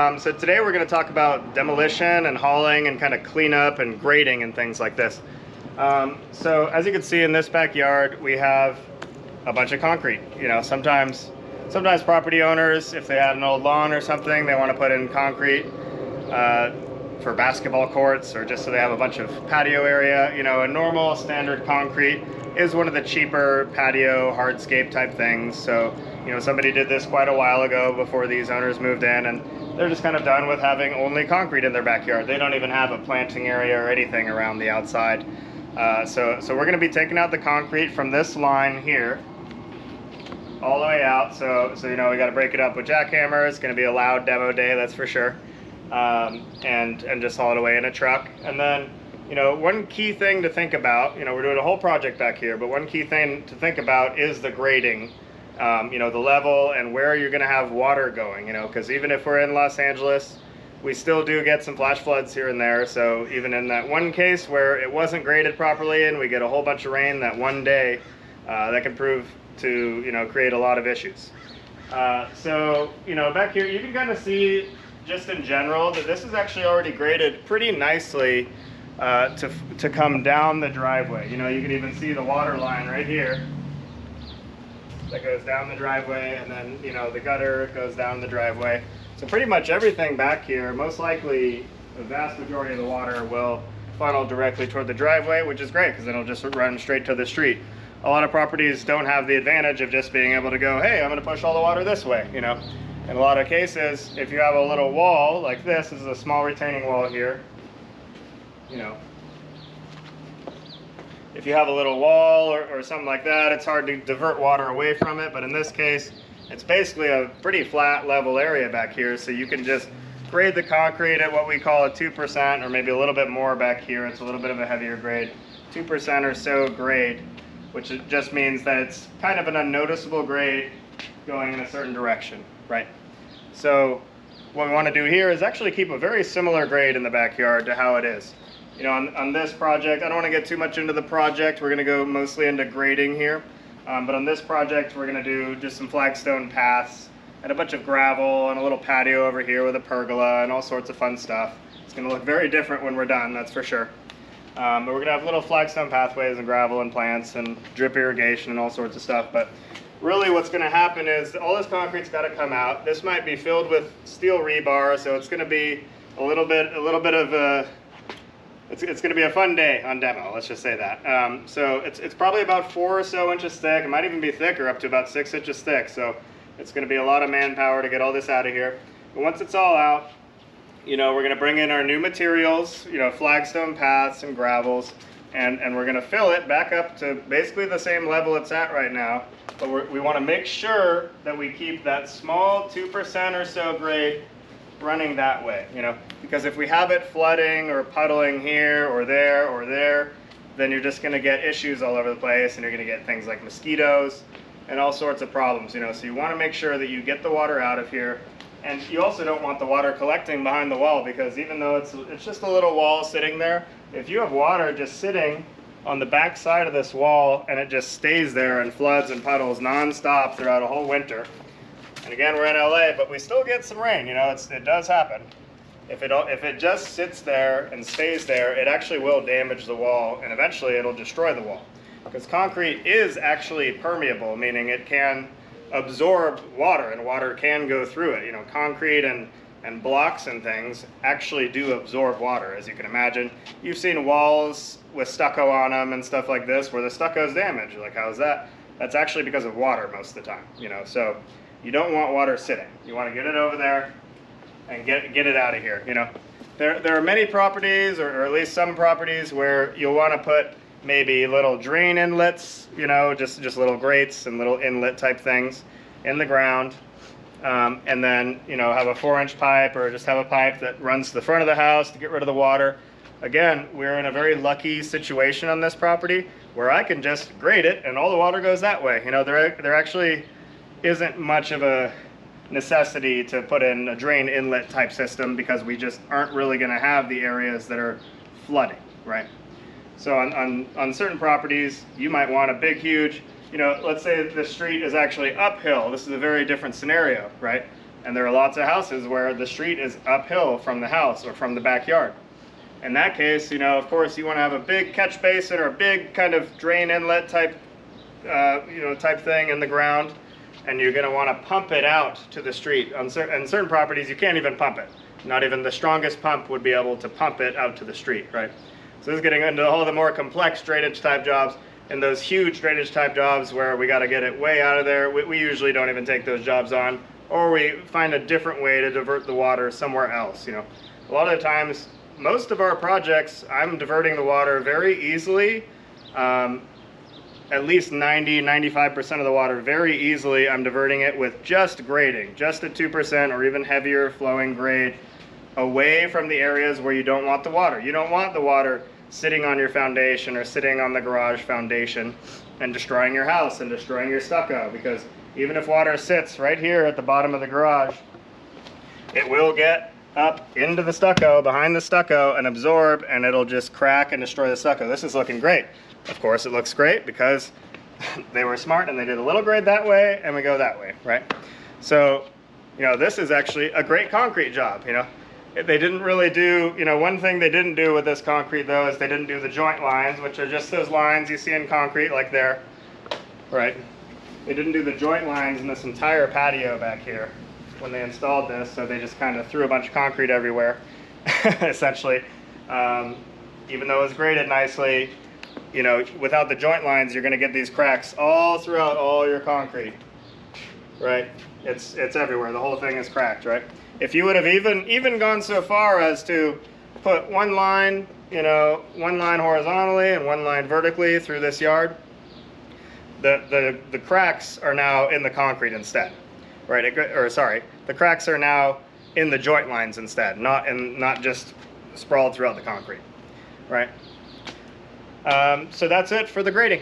So today we're going to talk about demolition and hauling and kind of cleanup and grading and things like this. So as you can see in this backyard, we have a bunch of concrete. You know, sometimes property owners, if they had an old lawn or something, they want to put in concrete for basketball courts or just so they have a bunch of patio area. You know, a normal standard concrete is one of the cheaper patio hardscape type things. So, you know, somebody did this quite a while ago before these owners moved in, and they're just kind of done with having only concrete in their backyard. They don't even have a planting area or anything around the outside. So we're going to be taking out the concrete from this line here all the way out. So you know, we got to break it up with jackhammers. It's going to be a loud demo day, that's for sure. And just haul it away in a truck. And then, you know, one key thing to think about, you know, we're doing a whole project back here, but one key thing to think about is the grading. You know, the level and where you're going to have water going, you know, because even if we're in Los Angeles, we still do get some flash floods here and there. So even in that one case where it wasn't graded properly and we get a whole bunch of rain that one day, that can prove to, you know, create a lot of issues. So, you know, back here, you can kind of see just in general that this is actually already graded pretty nicely to come down the driveway. You know, you can even see the water line right here that goes down the driveway, and then, you know, the gutter goes down the driveway. So pretty much everything back here, most likely the vast majority of the water will funnel directly toward the driveway, which is great because then it'll just run straight to the street. A lot of properties don't have the advantage of just being able to go, hey, I'm going to push all the water this way, you know. In a lot of cases, if you have a little wall like this is a small retaining wall here, you know, if you have a little wall or something like that, it's hard to divert water away from it. But in this case, it's basically a pretty flat level area back here. So you can just grade the concrete at what we call a 2% or maybe a little bit more back here. It's a little bit of a heavier grade, 2% or so grade, which just means that it's kind of an unnoticeable grade going in a certain direction, right? So what we want to do here is actually keep a very similar grade in the backyard to how it is. You know, on this project, I don't want to get too much into the project. We're going to go mostly into grading here. But on this project, we're going to do just some flagstone paths and a bunch of gravel and a little patio over here with a pergola and all sorts of fun stuff. It's going to look very different when we're done, that's for sure. But we're going to have little flagstone pathways and gravel and plants and drip irrigation and all sorts of stuff. But really what's going to happen is all this concrete's got to come out. This might be filled with steel rebar, so it's going to be a little bit of a It's going to be a fun day on demo, let's just say that. So it's probably about 4 or so inches thick. It might even be thicker, up to about 6 inches thick. So it's going to be a lot of manpower to get all this out of here. But once it's all out, you know, we're going to bring in our new materials, you know, flagstone paths and gravels, and we're going to fill it back up to basically the same level it's at right now. But we want to make sure that we keep that small 2% or so grade running that way, you know, because if we have it flooding or puddling here or there, then you're just going to get issues all over the place, and you're going to get things like mosquitoes and all sorts of problems, you know. So you want to make sure that you get the water out of here, and you also don't want the water collecting behind the wall, because even though it's just a little wall sitting there, if you have water just sitting on the back side of this wall and it just stays there and floods and puddles non-stop throughout a whole winter. And again, we're in LA, but we still get some rain, you know, it does happen. If it just sits there and stays there, it actually will damage the wall, and eventually it'll destroy the wall. Because concrete is actually permeable, meaning it can absorb water, and water can go through it. You know, concrete and blocks and things actually do absorb water, as you can imagine. You've seen walls with stucco on them and stuff like this where the stucco is damaged. You're like, how is that? That's actually because of water most of the time, you know. So you don't want water sitting. You want to get it over there and get it out of here, you know. There are many properties, or at least some properties, where you'll want to put maybe little drain inlets, you know, just little grates and little inlet type things in the ground. And then, you know, have a 4-inch pipe, or just have a pipe that runs to the front of the house to get rid of the water. Again, we're in a very lucky situation on this property where I can just grate it and all the water goes that way. You know, there actually isn't much of a necessity to put in a drain inlet type system, because we just aren't really going to have the areas that are flooding, right? So on certain properties, you might want a big, huge, you know, let's say the street is actually uphill. This is a very different scenario, right? And there are lots of houses where the street is uphill from the house or from the backyard. In that case, you know, of course, you want to have a big catch basin or a big kind of drain inlet type, type thing in the ground, and you're going to want to pump it out to the street. On certain properties, you can't even pump it. Not even the strongest pump would be able to pump it out to the street, right? So this is getting into all the more complex drainage type jobs. And those huge drainage type jobs where we got to get it way out of there, we usually don't even take those jobs on, or we find a different way to divert the water somewhere else. You know, a lot of times, most of our projects, I'm diverting the water very easily. At least 90–95% of the water very easily. I'm diverting it with just grading, just a 2% or even heavier flowing grade, away from the areas where you don't want the water. You don't want the water sitting on your foundation or sitting on the garage foundation and destroying your house and destroying your stucco, because even if water sits right here at the bottom of the garage, it will get up into the stucco, behind the stucco, and absorb, and it'll just crack and destroy the stucco. This is looking great. Of course it looks great because they were smart and they did a little grade that way and we go that way, right? So, you know, this is actually a great concrete job, you know. They didn't really do, you know, one thing they didn't do with this concrete though is they didn't do the joint lines, which are just those lines you see in concrete like there, right? They didn't do the joint lines in this entire patio back here when they installed this, so they just kind of threw a bunch of concrete everywhere, essentially. Even though it was graded nicely, you know, without the joint lines, you're going to get these cracks all throughout all your concrete, right? It's everywhere. The whole thing is cracked, right? If you would have even gone so far as to put one line, you know, one line horizontally and one line vertically through this yard, the cracks are now in the concrete instead, right? The cracks are now in the joint lines instead, not just sprawled throughout the concrete, right? So that's it for the grading.